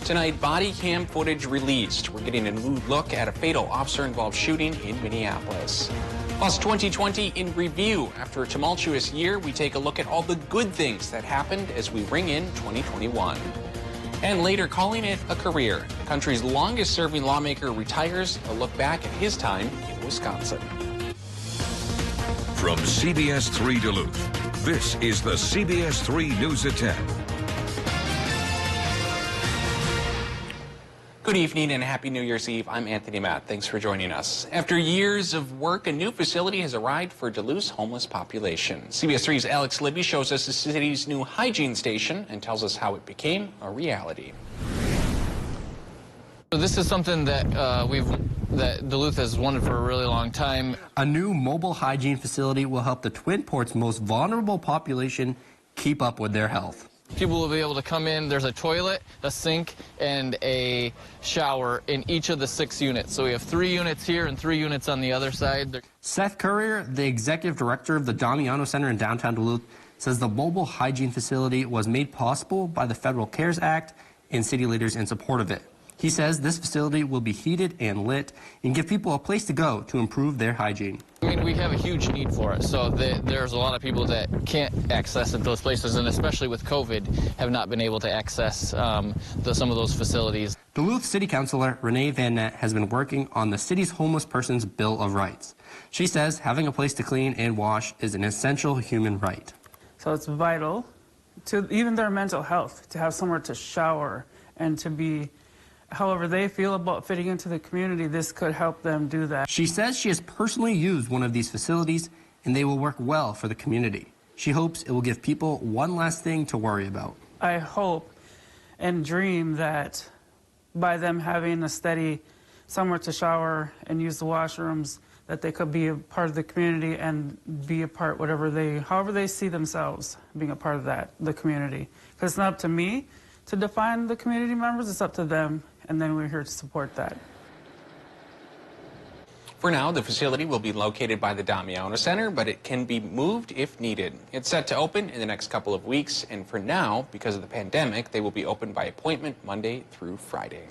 Tonight, body cam footage released. We're getting a new look at a fatal officer-involved shooting in Minneapolis. Plus, 2020 in review. After a tumultuous year, we take a look at all the good things that happened as we ring in 2021. And later, calling it a career. The country's longest-serving lawmaker retires. A look back at his time in Wisconsin. From CBS3 Duluth, this is the CBS3 News at 10. Good evening and happy New Year's Eve. I'm Anthony Matt. Thanks for joining us. After years of work, a new facility has arrived for Duluth's homeless population. CBS3's Alex Libby shows us the city's new hygiene station and tells us how it became a reality. So this is something that that Duluth has wanted for a really long time. A new mobile hygiene facility will help the Twin Ports' most vulnerable population keep up with their health. People will be able to come in. There's a toilet, a sink, and a shower in each of the 6 units. So we have 3 units here and 3 units on the other side. Seth Currier, the executive director of the Damiano Center in downtown Duluth, says the mobile hygiene facility was made possible by the Federal CARES Act and city leaders in support of it. He says this facility will be heated and lit and give people a place to go to improve their hygiene. I mean, we have a huge need for it, so there's a lot of people that can't access those places, and especially with COVID, have not been able to access some of those facilities. Duluth City Councilor Renee Van Nett has been working on the city's homeless person's Bill of Rights. She says having a place to clean and wash is an essential human right. So it's vital to even their mental health, to have somewhere to shower and to be however they feel about fitting into the community. This could help them do that. She says she has personally used one of these facilities and they will work well for the community. She hopes it will give people one last thing to worry about. I hope and dream that by them having a steady somewhere to shower and use the washrooms, that they could be a part of the community and be a part however they see themselves being a part of the community. Because it's not up to me to define the community members, it's up to them, and then we're here to support that. For now, the facility will be located by the Damiano Center, but it can be moved if needed. It's set to open in the next couple of weeks, and for now, because of the pandemic, they will be open by appointment Monday through Friday.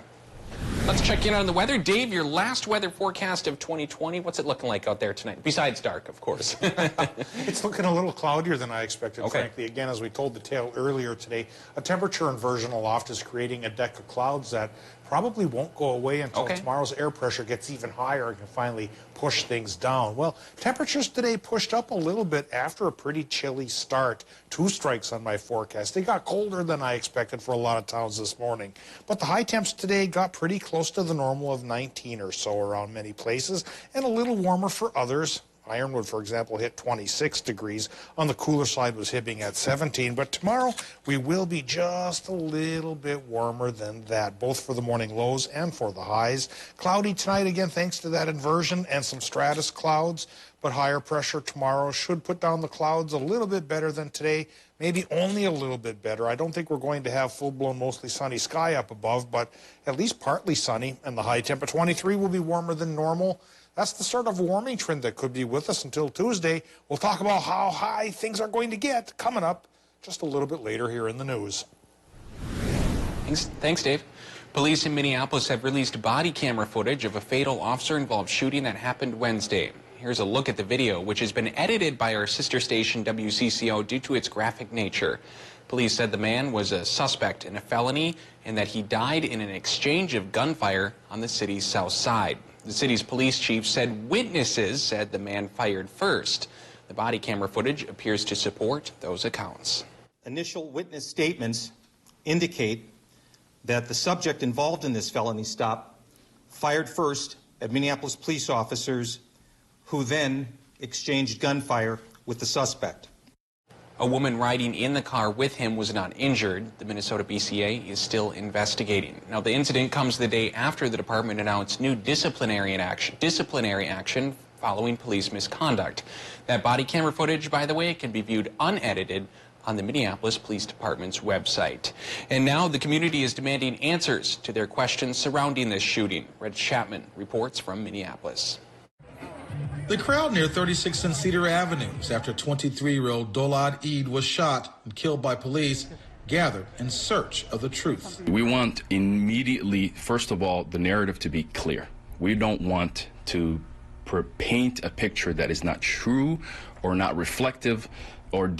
Let's check in on the weather. Dave, your last weather forecast of 2020, what's it looking like out there tonight? Besides dark, of course. It's looking a little cloudier than I expected, frankly. Again, as we told the tale earlier today, a temperature inversion aloft is creating a deck of clouds that probably won't go away until tomorrow's air pressure gets even higher and can finally push things down. Well, temperatures today pushed up a little bit after a pretty chilly start. 2 strikes on my forecast. They got colder than I expected for a lot of towns this morning. But the high temps today got pretty close to the normal of 19 or so around many places, and a little warmer for others. Ironwood, for example, hit 26 degrees. On the cooler side was hitting at 17. But tomorrow, we will be just a little bit warmer than that, both for the morning lows and for the highs. Cloudy tonight, again, thanks to that inversion and some stratus clouds. But higher pressure tomorrow should put down the clouds a little bit better than today, maybe only a little bit better. I don't think we're going to have full-blown, mostly sunny sky up above, but at least partly sunny. And the high temp at 23 will be warmer than normal. That's the sort of warming trend that could be with us until Tuesday. We'll talk about how high things are going to get coming up just a little bit later here in the news. Thanks, Dave. Police in Minneapolis have released body camera footage of a fatal officer-involved shooting that happened Wednesday. Here's a look at the video, which has been edited by our sister station WCCO due to its graphic nature. Police said the man was a suspect in a felony and that he died in an exchange of gunfire on the city's south side. The city's police chief said witnesses said the man fired first. The body camera footage appears to support those accounts. Initial witness statements indicate that the subject involved in this felony stop fired first at Minneapolis police officers who then exchanged gunfire with the suspect. A woman riding in the car with him was not injured. The Minnesota BCA is still investigating. Now, the incident comes the day after the department announced new disciplinary action following police misconduct. That body camera footage, by the way, can be viewed unedited on the Minneapolis Police Department's website. And now the community is demanding answers to their questions surrounding this shooting. Red Chapman reports from Minneapolis. The crowd near 36th and Cedar Avenues after 23-year-old Dolad Eid was shot and killed by police gathered in search of the truth. We want immediately, first of all, the narrative to be clear. We don't want to paint a picture that is not true or not reflective or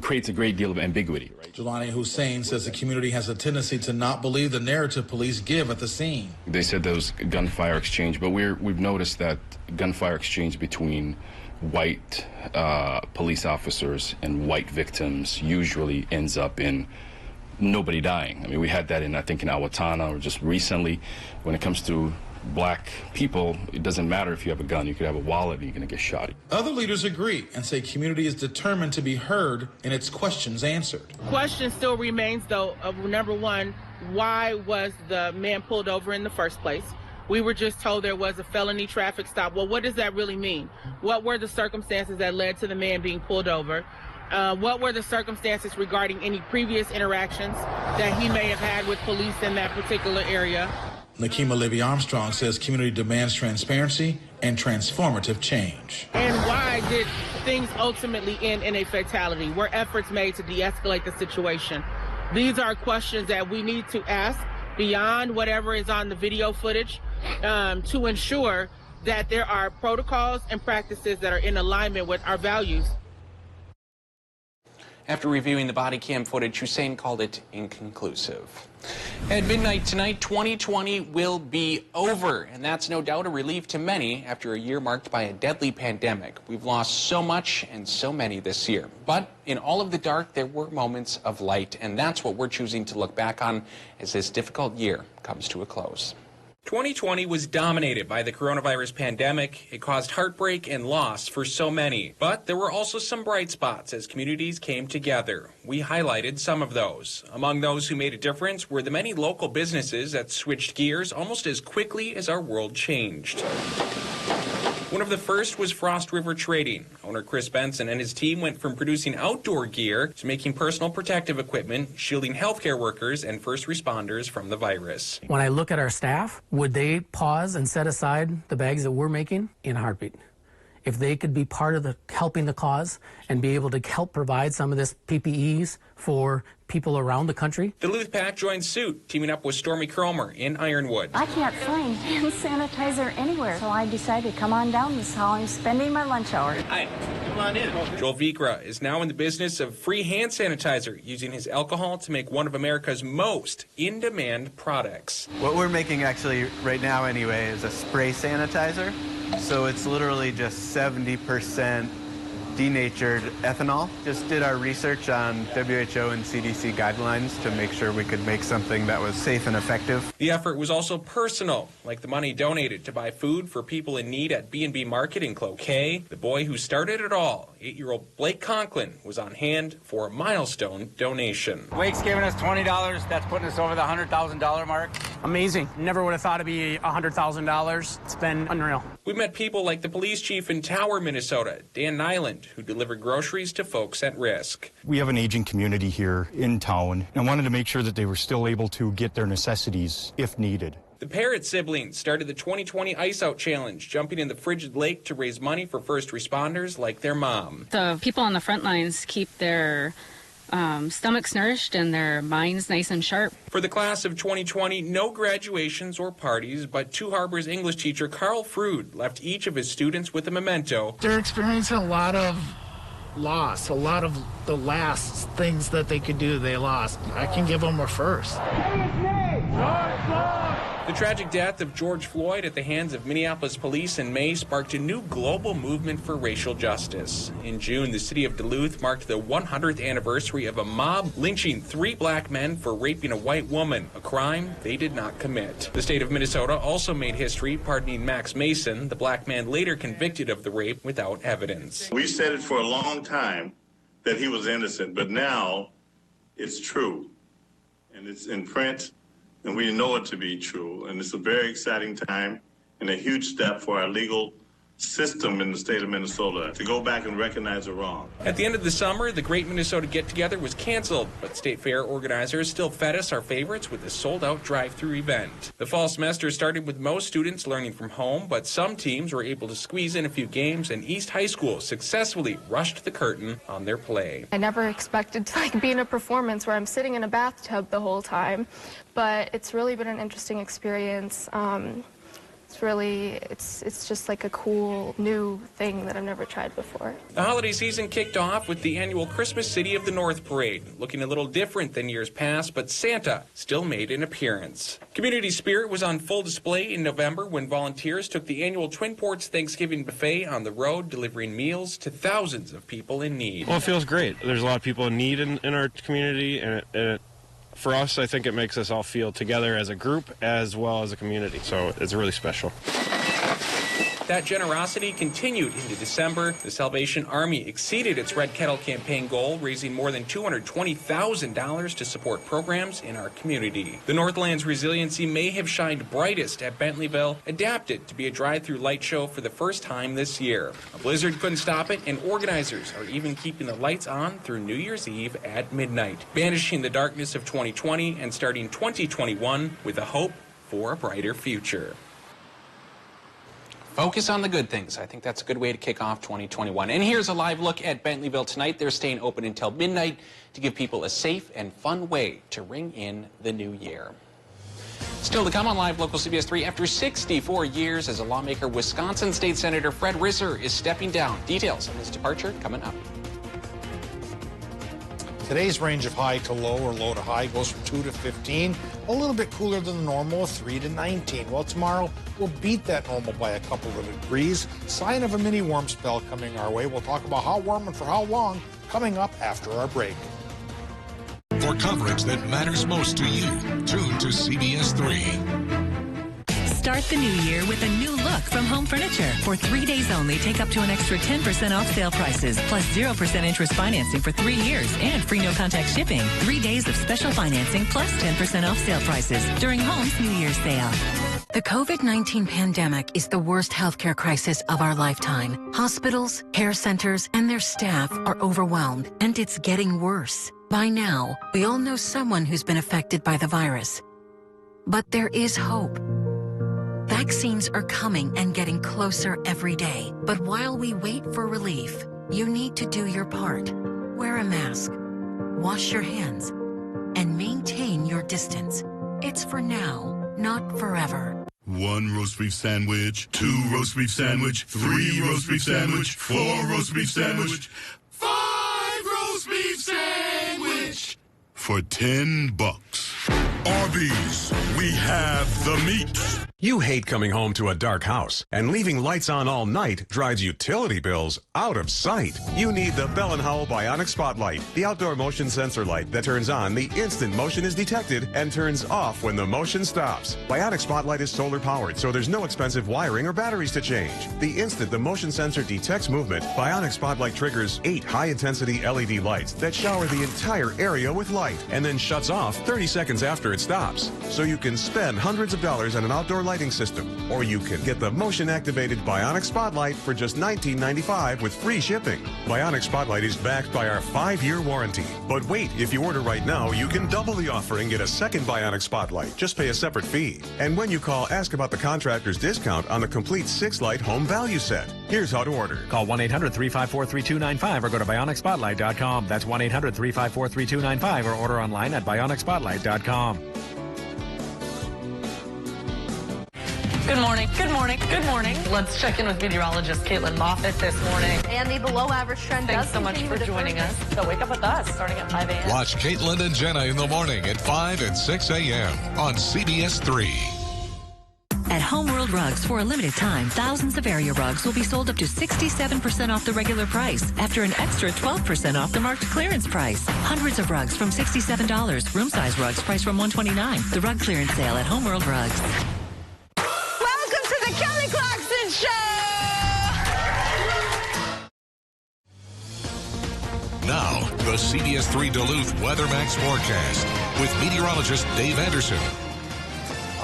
creates a great deal of ambiguity. Right? Jelani Hussein says the community has a tendency to not believe the narrative police give at the scene. They said there was gunfire exchange, but we've noticed that gunfire exchange between white police officers and white victims usually ends up in nobody dying. I mean, we had that I think in Owatonna or just recently. When it comes to black people, it doesn't matter if you have a gun. You could have a wallet and you're going to get shot. Other leaders agree and say community is determined to be heard and its questions answered. Question still remains, though, of number one, why was the man pulled over in the first place? We were just told there was a felony traffic stop. Well, what does that really mean? What were the circumstances that led to the man being pulled over? What were the circumstances regarding any previous interactions that he may have had with police in that particular area? Nakima Levy Armstrong says community demands transparency and transformative change. And why did things ultimately end in a fatality? Were efforts made to de-escalate the situation? These are questions that we need to ask beyond whatever is on the video footage to ensure that there are protocols and practices that are in alignment with our values. After reviewing the body cam footage, Hussein called it inconclusive. At midnight tonight, 2020 will be over, and that's no doubt a relief to many after a year marked by a deadly pandemic. We've lost so much and so many this year. But in all of the dark, there were moments of light, and that's what we're choosing to look back on as this difficult year comes to a close. 2020 was dominated by the coronavirus pandemic. It caused heartbreak and loss for so many. But there were also some bright spots as communities came together. We highlighted some of those. Among those who made a difference were the many local businesses that switched gears almost as quickly as our world changed. One of the first was Frost River Trading. Owner Chris Benson and his team went from producing outdoor gear to making personal protective equipment, shielding healthcare workers and first responders from the virus. When I look at our staff, would they pause and set aside the bags that we're making? In a heartbeat. If they could be part of helping the cause and be able to help provide some of this PPEs for people around the country. Duluth Pack joined suit, teaming up with Stormy Cromer in Ironwood. I can't find hand sanitizer anywhere, so I decided, come on down, this is how I'm spending my lunch hour. Hi, come on in. Joel Vikra is now in the business of free hand sanitizer, using his alcohol to make one of America's most in-demand products. What we're making actually right now anyway is a spray sanitizer. So it's literally just 70% denatured ethanol. Just did our research on WHO and CDC guidelines to make sure we could make something that was safe and effective. The effort was also personal, like the money donated to buy food for people in need at B&B Market in Cloquet. The boy who started it all, 8-year-old Blake Conklin, was on hand for a milestone donation. Blake's giving us $20. That's putting us over the $100,000 mark. Amazing. Never would have thought it'd be $100,000. It's been unreal. We met people like the police chief in Tower, Minnesota, Dan Nyland, who delivered groceries to folks at risk. We have an aging community here in town, and I wanted to make sure that they were still able to get their necessities if needed. The Parrott siblings started the 2020 Ice Out Challenge, jumping in the frigid lake to raise money for first responders like their mom. The people on the front lines keep their stomachs nourished and their minds nice and sharp. For the class of 2020, no graduations or parties, but Two Harbors English teacher Carl Frood left each of his students with a memento. They're experiencing a lot of loss, a lot of the last things that they could do, they lost. I can give them a first. The tragic death of George Floyd at the hands of Minneapolis police in May sparked a new global movement for racial justice. In June, the city of Duluth marked the 100th anniversary of a mob lynching 3 black men for raping a white woman, a crime they did not commit. The state of Minnesota also made history, pardoning Max Mason, the black man later convicted of the rape without evidence. We said it for a long time that he was innocent, but now it's true, and it's in print. And we know it to be true. And it's a very exciting time and a huge step for our legal system in the state of Minnesota to go back and recognize a wrong. At the end of the summer, the Great Minnesota Get-Together was canceled, but State Fair organizers still fed us our favorites with a sold-out drive-through event. The fall semester started with most students learning from home, but some teams were able to squeeze in a few games, and East High School successfully rushed the curtain on their play. I never expected to be in a performance where I'm sitting in a bathtub the whole time, but it's really been an interesting experience. It's just like a cool new thing that I've never tried before. The holiday season kicked off with the annual Christmas City of the North Parade, looking a little different than years past, but Santa still made an appearance. Community spirit was on full display in November when volunteers took the annual Twin Ports Thanksgiving Buffet on the road, delivering meals to thousands of people in need. Well, it feels great. There's a lot of people in need in our community, and for us, I think it makes us all feel together as a group as well as a community, so it's really special. That generosity continued into December. The Salvation Army exceeded its Red Kettle campaign goal, raising more than $220,000 to support programs in our community. The Northland's resiliency may have shined brightest at Bentleyville, adapted to be a drive-through light show for the first time this year. A blizzard couldn't stop it, and organizers are even keeping the lights on through New Year's Eve at midnight, banishing the darkness of 2020 and starting 2021 with a hope for a brighter future. Focus on the good things. I think that's a good way to kick off 2021. And here's a live look at Bentleyville tonight. They're staying open until midnight to give people a safe and fun way to ring in the new year. Still to come on Live Local CBS 3, after 64 years as a lawmaker, Wisconsin State Senator Fred Risser is stepping down. Details on his departure coming up. Today's range of high to low or low to high goes from 2 to 15, a little bit cooler than the normal, 3 to 19. Well, tomorrow we'll beat that normal by a couple of degrees. Sign of a mini warm spell coming our way. We'll talk about how warm and for how long coming up after our break. For coverage that matters most to you, tune to CBS 3. Start the new year with a new look from Home Furniture. For 3 days only, take up to an extra 10% off sale prices, plus 0% interest financing for 3 years and free no-contact shipping. 3 days of special financing plus 10% off sale prices during Home's New Year's sale. The COVID-19 pandemic is the worst healthcare crisis of our lifetime. Hospitals, care centers, and their staff are overwhelmed, and it's getting worse. By now, we all know someone who's been affected by the virus. But there is hope. Vaccines are coming and getting closer every day. But while we wait for relief, you need to do your part. Wear a mask, wash your hands, and maintain your distance. It's for now, not forever. 1 roast beef sandwich, 2 roast beef sandwich, 3 roast beef sandwich, 4 roast beef sandwich, 5 roast beef sandwich for $10. Arby's, we have the meat. You hate coming home to a dark house, and leaving lights on all night drives utility bills out of sight. You need the Bell & Howell Bionic Spotlight, the outdoor motion sensor light that turns on the instant motion is detected and turns off when the motion stops. Bionic Spotlight is solar powered, so there's no expensive wiring or batteries to change. The instant the motion sensor detects movement, Bionic Spotlight triggers 8 high-intensity LED lights that shower the entire area with light and then shuts off 30 seconds after it stops. So you can spend hundreds of dollars on an outdoor lighting system, or you can get the motion-activated Bionic Spotlight for just $19.95 with free shipping. Bionic Spotlight is backed by our 5-year warranty. But wait, if you order right now, you can double the offer and get a second Bionic Spotlight. Just pay a separate fee. And when you call, ask about the contractor's discount on the complete 6-light home value set. Here's how to order. Call 1-800-354-3295 or go to BionicSpotlight.com. That's 1-800-354-3295 or order online at BionicSpotlight.com. Good morning. Good morning. Good morning. Let's check in with meteorologist Caitlin Moffitt this morning. And the below average trend Thanks so much for joining us. So wake up with us starting at 5 a.m. Watch Caitlin and Jenna in the morning at 5 and 6 a.m. on CBS 3. At Home World Rugs, for a limited time, thousands of area rugs will be sold up to 67% off the regular price after an extra 12% off the marked clearance price. Hundreds of rugs from $67. Room size rugs priced from $129. The rug clearance sale at Home World Rugs. Welcome to the Kelly Clarkson Show! Now, the CBS 3 Duluth Weather Max forecast with meteorologist Dave Anderson.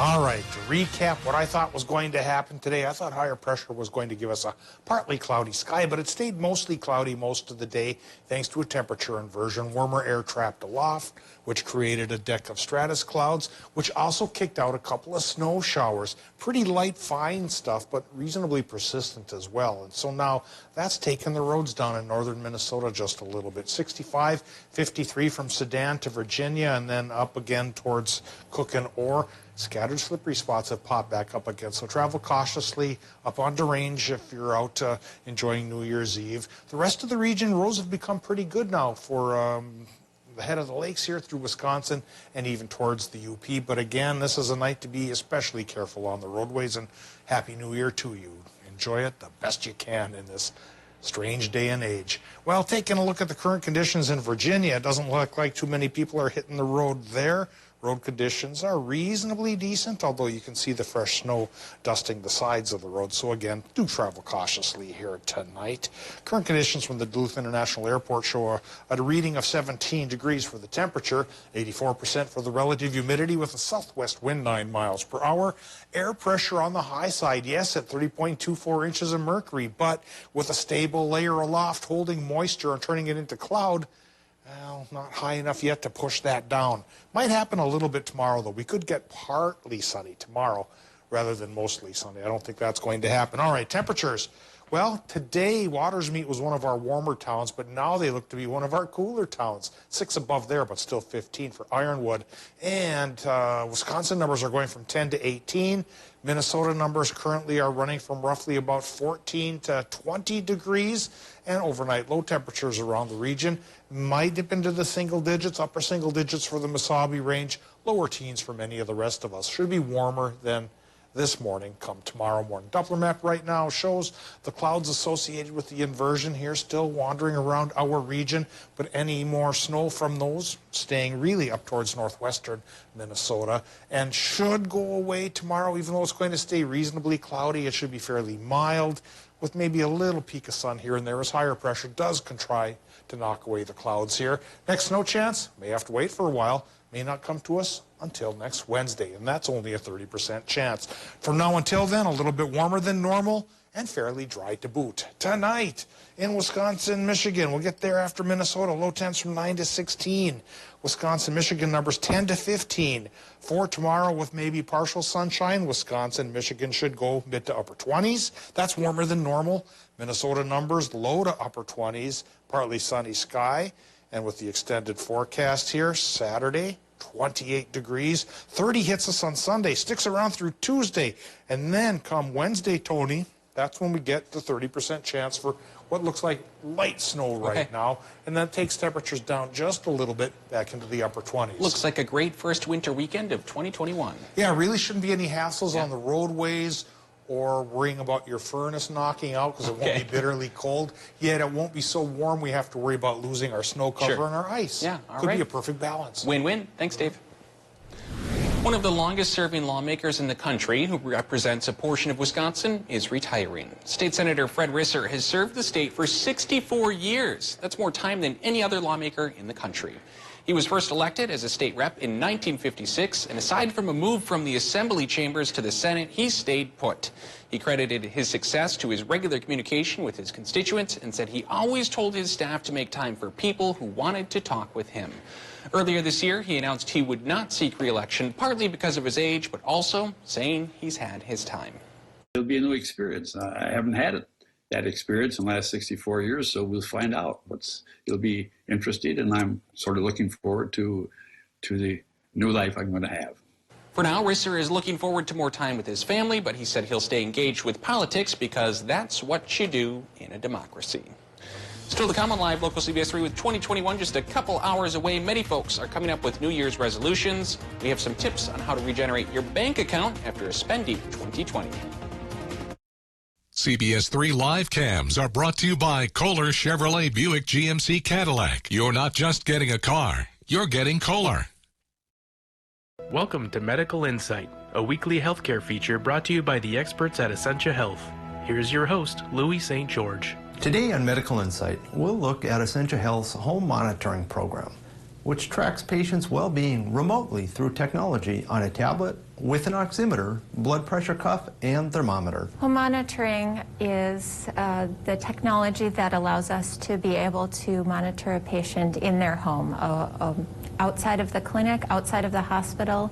All right, to recap what I thought was going to happen today, I thought higher pressure was going to give us a partly cloudy sky, but it stayed mostly cloudy most of the day thanks to a temperature inversion. Warmer air trapped aloft, which created a deck of stratus clouds, which also kicked out a couple of snow showers. Pretty light, fine stuff, but reasonably persistent as well. And so now that's taken the roads down in northern Minnesota just a little bit. 65, 53 from Sedan to Virginia, and then up again towards Cook and Orr. Scattered slippery spots have popped back up again, so travel cautiously up onto range if you're out enjoying New Year's Eve. The rest of the region, roads have become pretty good now for the head of the lakes here through Wisconsin and even towards the UP. But again, this is a night to be especially careful on the roadways, and Happy New Year to you. Enjoy it the best you can in this strange day and age. Well, taking a look at the current conditions in Virginia, it doesn't look like too many people are hitting the road there. Road conditions are reasonably decent, although you can see the fresh snow dusting the sides of the road. So again, do travel cautiously here tonight. Current conditions from the Duluth International Airport show a reading of 17 degrees for the temperature, 84% for the relative humidity with a southwest wind 9 miles per hour. Air pressure on the high side, yes, at 30.24 inches of mercury, but with a stable layer aloft holding moisture and turning it into cloud. Well, not high enough yet to push that down. Might happen a little bit tomorrow, though. We could get partly sunny tomorrow rather than mostly sunny. I don't think that's going to happen. All right, temperatures. Well, today, Watersmeet was one of our warmer towns, but now they look to be one of our cooler towns. 6 above there, but still 15 for Ironwood. And Wisconsin numbers are going from 10 to 18. Minnesota numbers currently are running from roughly about 14 to 20 degrees. And overnight low temperatures around the region might dip into the single digits, upper single digits for the Mesabi range, lower teens for many of the rest of us. Should be warmer than this morning come tomorrow morning. Doppler map right now shows the clouds associated with the inversion here still wandering around our region, but any more snow from those staying really up towards northwestern Minnesota and should go away tomorrow. Even though it's going to stay reasonably cloudy, it should be fairly mild with maybe a little peak of sun here and there as higher pressure does contrive to knock away the clouds here. Next snow chance, may have to wait for a while, may not come to us until next Wednesday, and that's only a 30% chance. From now until then, a little bit warmer than normal and fairly dry to boot. Tonight in Wisconsin, Michigan, we'll get there after Minnesota, low temps from 9 to 16. Wisconsin, Michigan numbers 10 to 15. For tomorrow with maybe partial sunshine, Wisconsin, Michigan should go mid to upper 20s. That's warmer than normal. Minnesota numbers low to upper 20s, partly sunny sky. And with the extended forecast here, Saturday, 28 degrees. 30 hits us on Sunday, sticks around through Tuesday. And then come Wednesday, Tony, that's when we get the 30% chance for what looks like light snow right now. And that takes temperatures down just a little bit back into the upper 20s. Looks like a great first winter weekend of 2021. Yeah, really shouldn't be any hassles on the roadways or worrying about your furnace knocking out because it won't be bitterly cold. Yet it won't be so warm we have to worry about losing our snow cover and our ice. Yeah, Could be a perfect balance. Win-win. Thanks, Dave. One of the longest-serving lawmakers in the country who represents a portion of Wisconsin is retiring. State Senator Fred Risser has served the state for 64 years. That's more time than any other lawmaker in the country. He was first elected as a state rep in 1956, and aside from a move from the assembly chambers to the Senate, he stayed put. He credited his success to his regular communication with his constituents and said he always told his staff to make time for people who wanted to talk with him. Earlier this year, he announced he would not seek re-election, partly because of his age, but also saying he's had his time. It'll be a new experience. I haven't had that experience in the last 64 years, so we'll find out. It'll be interesting, and I'm sort of looking forward to the new life I'm going to have. For now, Risser is looking forward to more time with his family, but he said he'll stay engaged with politics because that's what you do in a democracy. Still to come on Live Local CBS3 with 2021 just a couple hours away. Many folks are coming up with New Year's resolutions. We have some tips on how to regenerate your bank account after a spendy 2020. CBS3 Live Cams are brought to you by Kohler Chevrolet Buick GMC Cadillac. You're not just getting a car, you're getting Kohler. Welcome to Medical Insight, a weekly healthcare feature brought to you by the experts at Essentia Health. Here's your host, Louis St. George. Today on Medical Insight, we'll look at Essentia Health's home monitoring program. which tracks patients' well-being remotely through technology on a tablet with an oximeter, blood pressure cuff, and thermometer. Home monitoring is the technology that allows us to be able to monitor a patient in their home, outside of the clinic, outside of the hospital,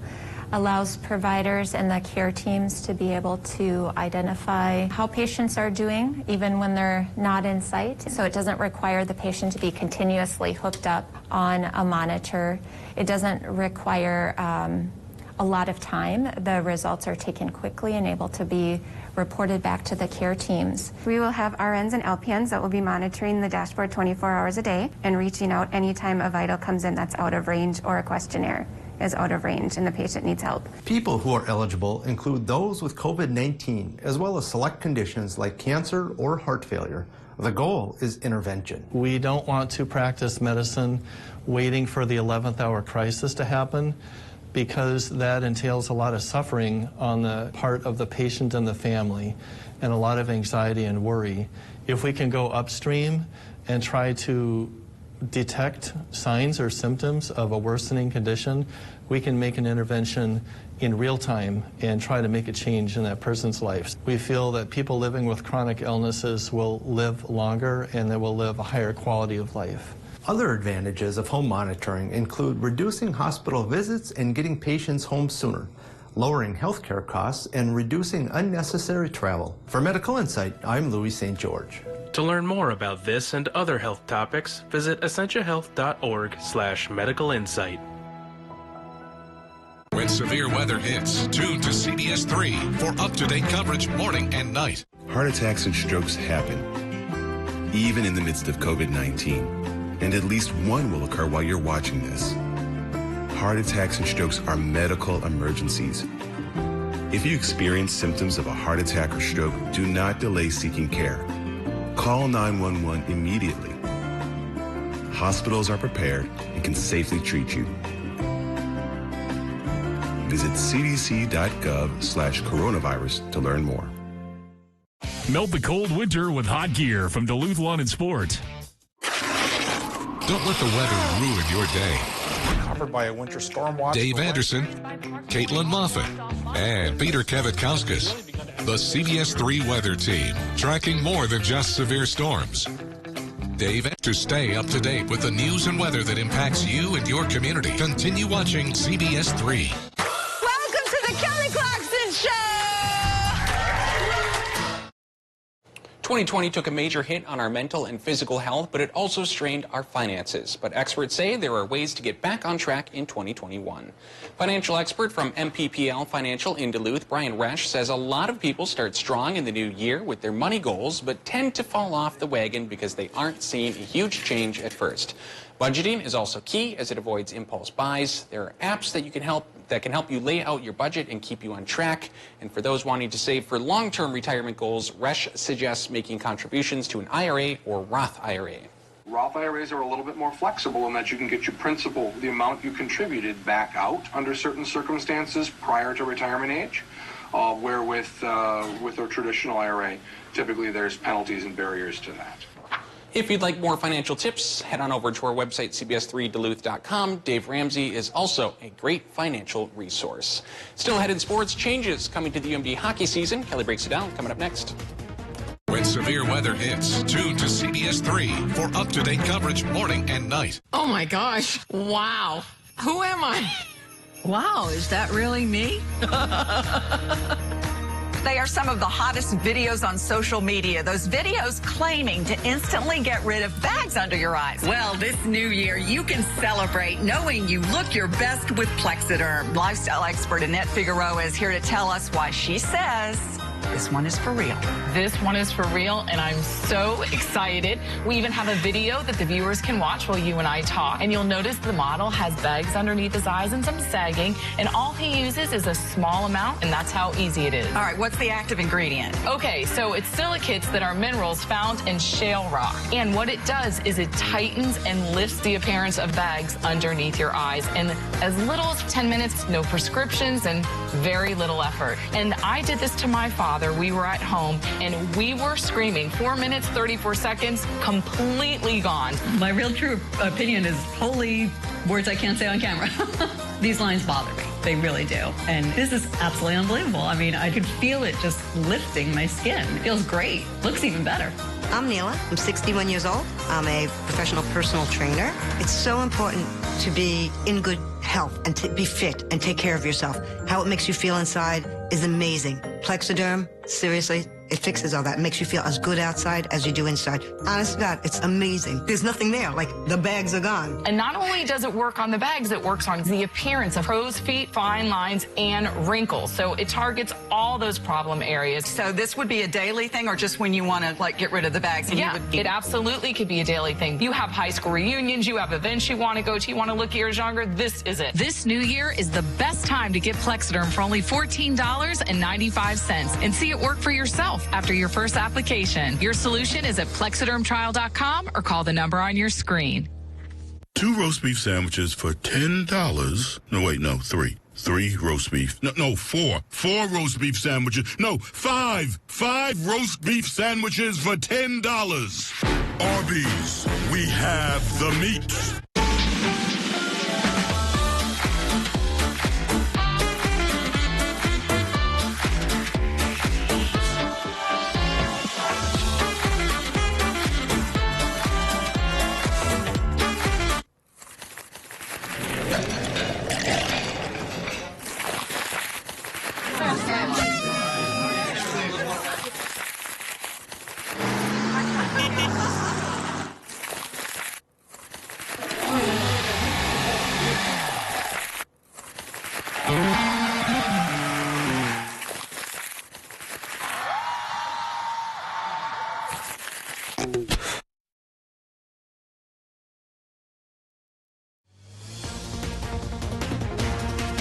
allows providers and the care teams to be able to identify how patients are doing even when they're not in sight. So it doesn't require the patient to be continuously hooked up on a monitor. It doesn't require a lot of time. The results are taken quickly and able to be reported back to the care teams. We will have RNs and LPNs that will be monitoring the dashboard 24 hours a day and reaching out anytime a vital comes in that's out of range or a questionnaire is out of range and the patient needs help. People who are eligible include those with COVID-19, as well as select conditions like cancer or heart failure. The goal is intervention. We don't want to practice medicine waiting for the 11th hour crisis to happen, because that entails a lot of suffering on the part of the patient and the family, and a lot of anxiety and worry. If we can go upstream and try to detect signs or symptoms of a worsening condition, we can make an intervention in real time and try to make a change in that person's life. We feel that people living with chronic illnesses will live longer and they will live a higher quality of life. Other advantages of home monitoring include reducing hospital visits and getting patients home sooner, lowering healthcare costs, and reducing unnecessary travel. For Medical Insight, I'm Louis St. George. To learn more about this and other health topics, visit essentialhealth.org/medical insight. When severe weather hits, tune to CBS3 for up-to-date coverage morning and night. Heart attacks and strokes happen, even in the midst of COVID-19, and at least one will occur while you're watching this. Heart attacks and strokes are medical emergencies. If you experience symptoms of a heart attack or stroke, do not delay seeking care. Call 911 immediately. Hospitals are prepared and can safely treat you. Visit cdc.gov/coronavirus to learn more. Melt the cold winter with hot gear from Duluth Lawn and Sport. Don't let the weather ruin your day. Covered by a winter storm watch. Dave Anderson, Caitlin Moffat, and Peter Kavitkauskas. The CBS3 weather team, tracking more than just severe storms. Dave, to stay up to date with the news and weather that impacts you and your community, continue watching CBS3. Welcome to the Kelly Clarkson Show! 2020 took a major hit on our mental and physical health, but it also strained our finances. But experts say there are ways to get back on track in 2021. Financial expert from MPPL Financial in Duluth, Brian Resch, says a lot of people start strong in the new year with their money goals, but tend to fall off the wagon because they aren't seeing a huge change at first. Budgeting is also key as it avoids impulse buys. There are apps that can help you lay out your budget and keep you on track. And for those wanting to save for long-term retirement goals, Resch suggests making contributions to an IRA or Roth IRA. Roth IRAs are a little bit more flexible in that you can get your principal, the amount you contributed, back out under certain circumstances prior to retirement age, where with a traditional IRA, typically there's penalties and barriers to that. If you'd like more financial tips, head on over to our website, cbs3duluth.com. Dave Ramsey is also a great financial resource. Still ahead in sports, changes coming to the UMD hockey season. Kelly breaks it down, coming up next. When severe weather hits, tune to CBS3 for up-to-date coverage morning and night. Oh my gosh. Wow. Who am I? Wow, is that really me? They are some of the hottest videos on social media. Those videos claiming to instantly get rid of bags under your eyes. Well, this new year, you can celebrate knowing you look your best with Plexiderm. Lifestyle expert Annette Figueroa is here to tell us why she says this one is for real. This one is for real, and I'm so excited. We even have a video that the viewers can watch while you and I talk. And you'll notice the model has bags underneath his eyes and some sagging, and all he uses is a small amount, and that's how easy it is. All right, what's the active ingredient? Okay, so it's silicates that are minerals found in shale rock. And what it does is it tightens and lifts the appearance of bags underneath your eyes. And as little as 10 minutes, no prescriptions, and very little effort. And I did this to my father. We were at home, and we were screaming. 4 minutes, 34 seconds, completely gone. My real true opinion is holy words I can't say on camera. These lines bother me. They really do. And this is absolutely unbelievable. I mean, I could feel it just lifting my skin. It feels great. Looks even better. I'm Neela. I'm 61 years old. I'm a professional personal trainer. It's so important to be in good health and to be fit and take care of yourself. How it makes you feel inside is amazing. Plexiderm, seriously, it fixes all that. It makes you feel as good outside as you do inside. Honest to God, it's amazing. There's nothing there. Like, the bags are gone. And not only does it work on the bags, it works on the appearance of crow's feet, fine lines, and wrinkles. So it targets all those problem areas. So this would be a daily thing, or just when you want to, like, get rid of the bags? And Yeah, it absolutely could be a daily thing. You have high school reunions, you have events you want to go to, you want to look years younger, this is it. This new year is the best time to get Plexiderm for only $14.95 and see it work for yourself after your first application. Your solution is at plexidermtrial.com or call the number on your screen. 2 roast beef sandwiches for $10. No, wait, no, 3. 3 roast beef. No, 4. 4 roast beef sandwiches. No, 5. 5 roast beef sandwiches for $10. Arby's, we have the meat.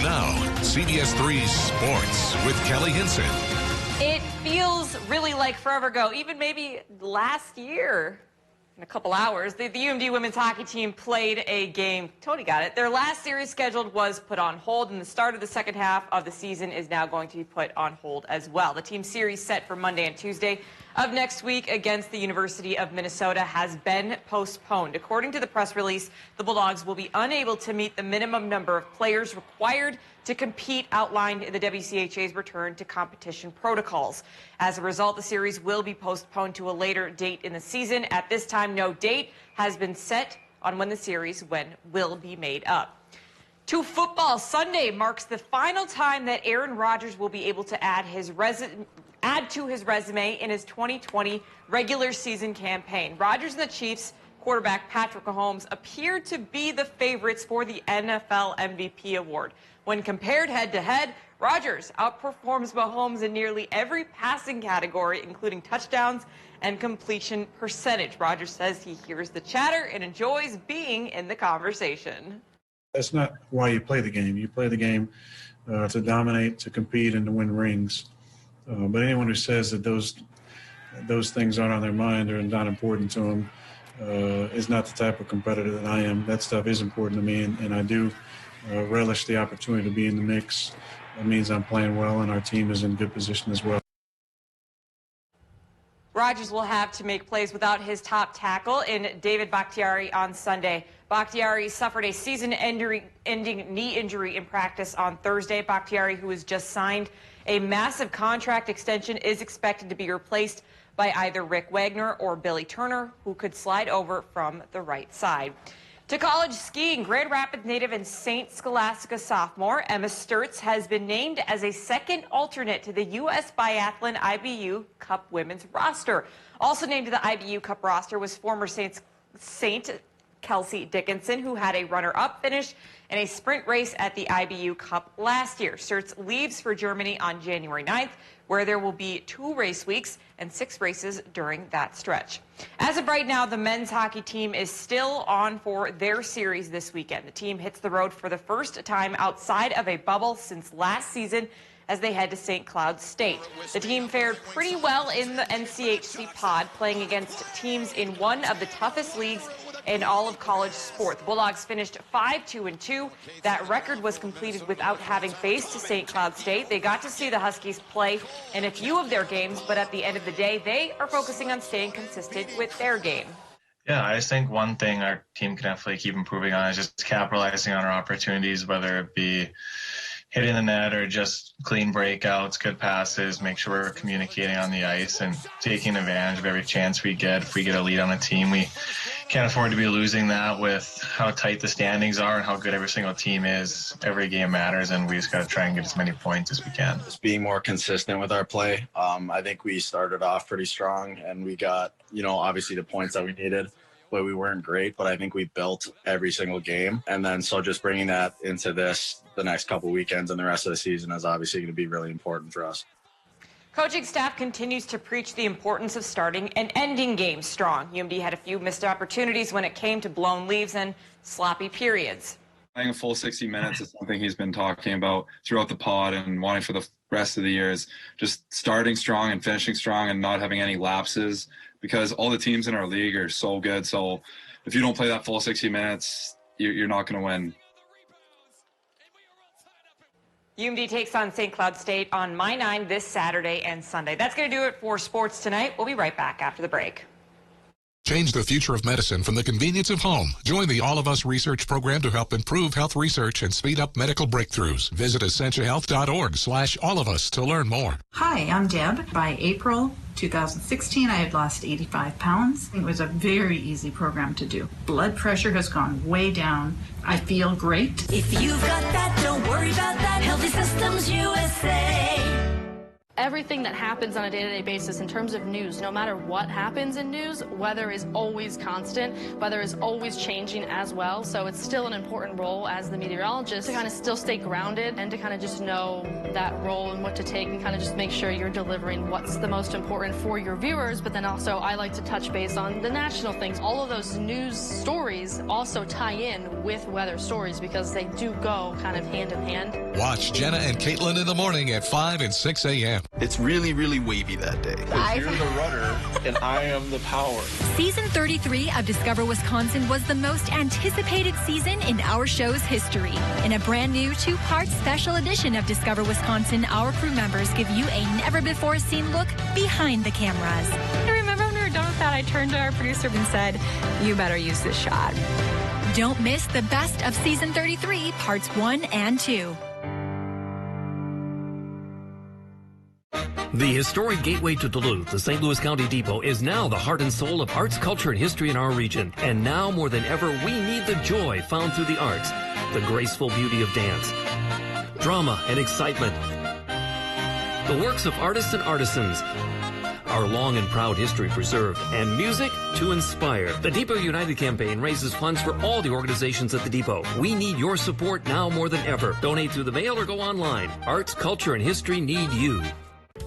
Now, CBS3 Sports with Kelly Hinson. It feels really like forever ago, even maybe last year. In a couple hours, the UMD women's hockey team played a game. Tony got it. Their last series scheduled was put on hold, and the start of the second half of the season is now going to be put on hold as well. The team series set for Monday and Tuesday of next week against the University of Minnesota has been postponed. According to the press release, the Bulldogs will be unable to meet the minimum number of players required to compete outlined in the WCHA's return to competition protocols. As a result, the series will be postponed to a later date in the season. At this time, no date has been set on when the series will be made up. To football, Sunday marks the final time that Aaron Rodgers will be able to add to his resume in his 2020 regular season campaign. Rodgers and the Chiefs quarterback Patrick Mahomes appear to be the favorites for the NFL MVP award. When compared head-to-head, Rodgers outperforms Mahomes in nearly every passing category, including touchdowns and completion percentage. Rodgers says he hears the chatter and enjoys being in the conversation. That's not why you play the game. You play the game to dominate, to compete, and to win rings. But anyone who says that those things aren't on their mind or not important to them is not the type of competitor that I am. That stuff is important to me, and I do relish the opportunity to be in the mix. That means I'm playing well, and our team is in good position as well. Rodgers will have to make plays without his top tackle in David Bakhtiari on Sunday. Bakhtiari suffered a season-ending knee injury in practice on Thursday. Bakhtiari, who has just signed a massive contract extension, is expected to be replaced by either Rick Wagner or Billy Turner, who could slide over from the right side. To college skiing, Grand Rapids native and St. Scholastica sophomore Emma Sturtz has been named as a second alternate to the U.S. Biathlon IBU Cup women's roster. Also named to the IBU Cup roster was former Saint Kelsey Dickinson, who had a runner-up finish in a sprint race at the IBU Cup last year. Sturtz leaves for Germany on January 9th, where there will be 2 race weeks and 6 races during that stretch. As of right now, the men's hockey team is still on for their series this weekend. The team hits the road for the first time outside of a bubble since last season as they head to St. Cloud State. The team fared pretty well in the NCHC pod, playing against teams in one of the toughest leagues in all of college sport. The Bulldogs finished 5-2-2. That record was completed without having faced St. Cloud State. They got to see the Huskies play in a few of their games, but at the end of the day, they are focusing on staying consistent with their game. Yeah, I just think one thing our team can definitely keep improving on is just capitalizing on our opportunities, whether it be hitting the net or just clean breakouts, good passes, make sure we're communicating on the ice and taking advantage of every chance we get. If we get a lead on a team, we can't afford to be losing that with how tight the standings are and how good every single team is. Every game matters, and we just got to try and get as many points as we can. Just being more consistent with our play. I think we started off pretty strong, and we got, obviously the points that we needed, but we weren't great. But I think we built every single game. And then so just bringing that into the next couple weekends and the rest of the season is obviously going to be really important for us. Coaching staff continues to preach the importance of starting and ending games strong. UMD had a few missed opportunities when it came to blown leaves and sloppy periods. Playing a full 60 minutes is something he's been talking about throughout the pod and wanting for the rest of the year is just starting strong and finishing strong and not having any lapses, because all the teams in our league are so good. So if you don't play that full 60 minutes, you're not going to win. UMD takes on St. Cloud State on May 9 this Saturday and Sunday. That's going to do it for sports tonight. We'll be right back after the break. Change the future of medicine from the convenience of home. Join the All of Us research program to help improve health research and speed up medical breakthroughs. Visit essentialhealth.org/allofus to learn more. Hi, I'm Deb. By April 2016, I had lost 85 pounds. It was a very easy program to do. Blood pressure has gone way down. I feel great. If you've got that, don't worry about that. Healthy Systems USA. Everything that happens on a day-to-day basis in terms of news, no matter what happens in news, weather is always constant, weather is always changing as well. So it's still an important role as the meteorologist to kind of still stay grounded and to kind of just know that role and what to take and kind of just make sure you're delivering what's the most important for your viewers. But then also I like to touch base on the national things. All of those news stories also tie in with weather stories because they do go kind of hand in hand. Watch Jenna and Caitlin in the morning at 5 and 6 a.m. It's really, really wavy that day. Because you're the rudder and I am the power. Season 33 of Discover Wisconsin was the most anticipated season in our show's history. In a brand new 2-part special edition of Discover Wisconsin, our crew members give you a never-before-seen look behind the cameras. I remember when we were done with that, I turned to our producer and said, "You better use this shot." Don't miss the best of Season 33, Parts 1 and 2. The historic gateway to Duluth, the St. Louis County Depot, is now the heart and soul of arts, culture, and history in our region. And now more than ever, we need the joy found through the arts, the graceful beauty of dance, drama and excitement, the works of artists and artisans, our long and proud history preserved, and music to inspire. The Depot United campaign raises funds for all the organizations at the Depot. We need your support now more than ever. Donate through the mail or go online. Arts, culture, and history need you.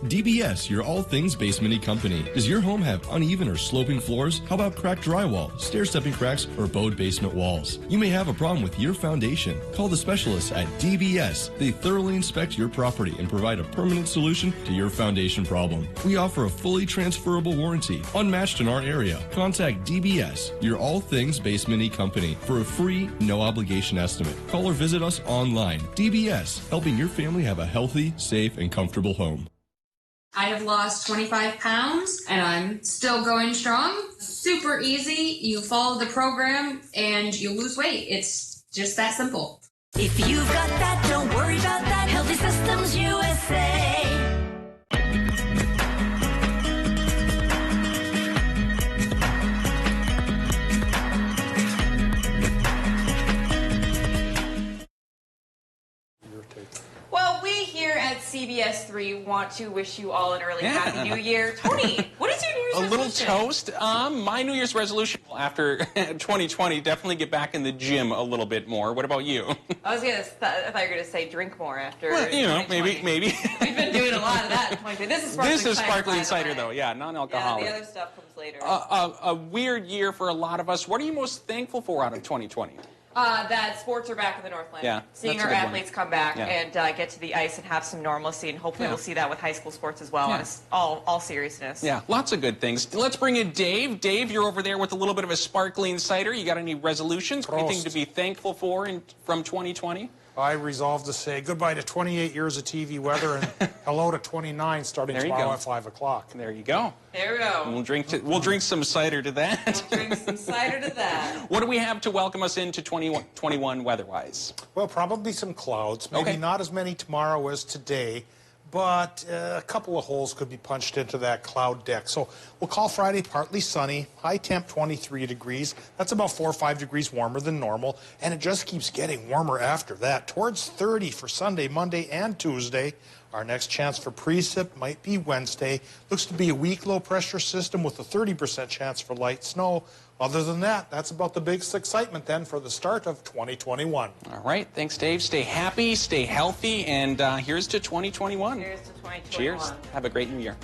DBS, your all things basement-y company. Does your home have uneven or sloping floors? How about cracked drywall, stair-stepping cracks, or bowed basement walls? You may have a problem with your foundation. Call the specialists at DBS. They thoroughly inspect your property and provide a permanent solution to your foundation problem. We offer a fully transferable warranty, unmatched in our area. Contact DBS, your all things basement-y company, for a free, no-obligation estimate. Call or visit us online. DBS, helping your family have a healthy, safe, and comfortable home. I have lost 25 pounds and I'm still going strong. Super easy. You follow the program and you lose weight. It's just that simple. If you've got that, don't worry about that. Healthy Systems USA. Well, we here at CBS3 want to wish you all an early Happy New Year. Tony, what is your New Year's resolution? A little toast. My New Year's resolution after 2020, definitely get back in the gym a little bit more. What about you? I thought you were going to say drink more after. Well, you know, maybe. We've been doing a lot of that in 2020. This is sparkling cider, though. Yeah, non-alcoholic. Yeah, the other stuff comes later. A weird year for a lot of us. What are you most thankful for out of 2020? That sports are back in the Northland. Yeah, Seeing that's a our good athletes one. come back Yeah. and get to the ice and have some normalcy, and hopefully Yeah. we'll see that with high school sports as well. Yeah. On all seriousness. Yeah, lots of good things. Let's bring in Dave. Dave, you're over there with a little bit of a sparkling cider. You got any resolutions? Anything to be thankful for from 2020? I resolved to say goodbye to 28 years of TV weather and hello to 29 starting tomorrow at 5 o'clock. There you go. There we go. We'll drink some cider to that. We'll drink some cider to that. What do we have to welcome us into 2021 weather-wise? Well, probably some clouds. Maybe not as many tomorrow as today, but a couple of holes could be punched into that cloud deck. So we'll call Friday partly sunny, high temp 23 degrees. That's about 4 or 5 degrees warmer than normal, and it just keeps getting warmer after that. Towards 30 for Sunday, Monday, and Tuesday. Our next chance for precip might be Wednesday. Looks to be a weak low-pressure system with a 30% chance for light snow. Other than that, that's about the biggest excitement then for the start of 2021. All right. Thanks, Dave. Stay happy, stay healthy, and here's to 2021. Here's to 2021. Cheers. Have a great new year.